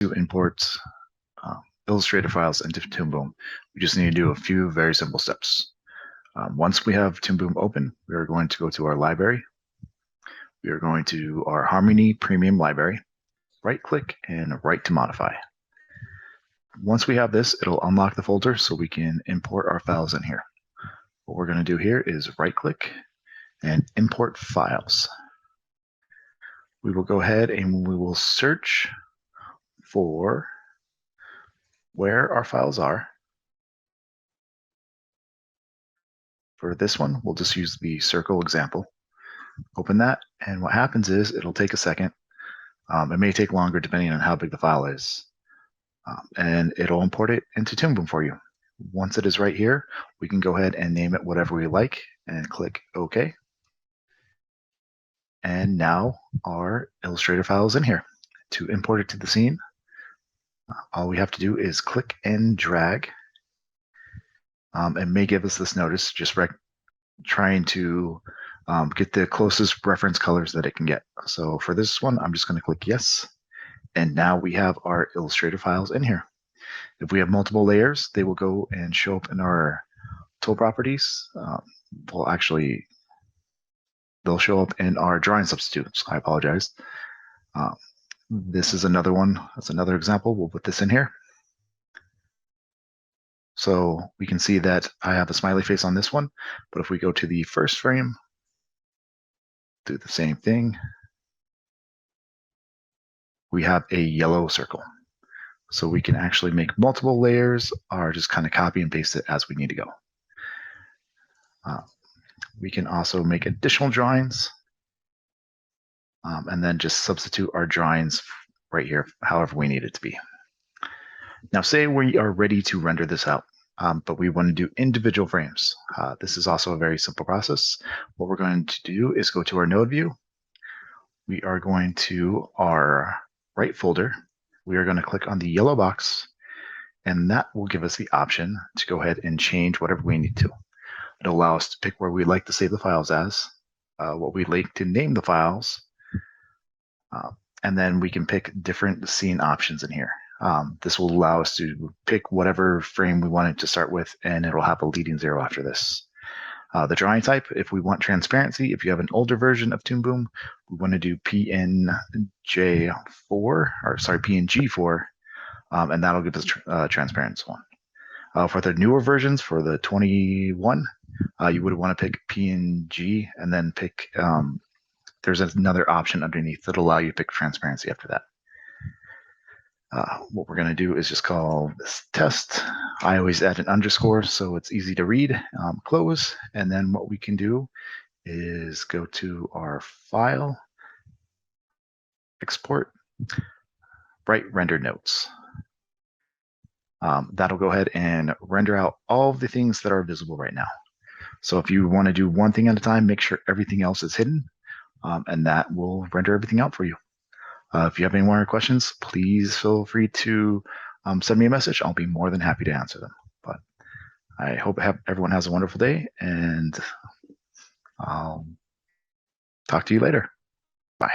to import Illustrator files into Toon Boom, we just need to do a few very simple steps. Once we have Toon Boom open, we are going to go to our library. We are going to our Harmony Premium library, right-click and write to modify. Once we have this, it'll unlock the folder so we can import our files in here. What we're going to do here is right-click and import files. We will go ahead and we will search for where our files are. For this one, we'll just use the circle example. Open that, and what happens is it'll take a second. It may take longer depending on how big the file is. And it'll import it into Toon Boom for you. Once it is right here, we can go ahead and name it whatever we like and click OK. And now our Illustrator file is in here. To import it to the scene, all we have to do is click and drag. It may give us this notice, just trying to get the closest reference colors that it can get. So for this one, I'm just going to click yes. And now we have our Illustrator files in here. If we have multiple layers, they will go and show up in our tool properties. They'll show up in our drawing substitutes. I apologize. This is another one. That's another example. We'll put this in here. So we can see that I have a smiley face on this one, but if we go to the first frame, do the same thing, we have a yellow circle. So we can actually make multiple layers or just kind of copy and paste it as we need to go. We can also make additional drawings and then just substitute our drawings right here, however we need it to be. Now, say we are ready to render this out, but we want to do individual frames. This is also a very simple process. What we're going to do is go to our node view. We are going to our right folder. We are going to click on the yellow box, and that will give us the option to go ahead and change whatever we need to. It'll allow us to pick where we'd like to save the files as, what we'd like to name the files, and then we can pick different scene options in here. This will allow us to pick whatever frame we want it to start with, and it'll have a leading 0 after this. The drawing type, if we want transparency, if you have an older version of Toon Boom, we want to do PNG4, and that'll give us a transparent one. For the newer versions, for the 21, you would want to pick PNG and then pick, there's another option underneath that'll allow you to pick transparency after that. What we're going to do is just call this test. I always add an underscore so it's easy to read, close, and then what we can do is go to our file, export, write render notes. That'll go ahead and render out all of the things that are visible right now. So if you want to do one thing at a time, make sure everything else is hidden, and that will render everything out for you. If you have any more questions, please feel free to send me a message. I'll be more than happy to answer them. But I hope everyone has a wonderful day, and I'll talk to you later. Bye.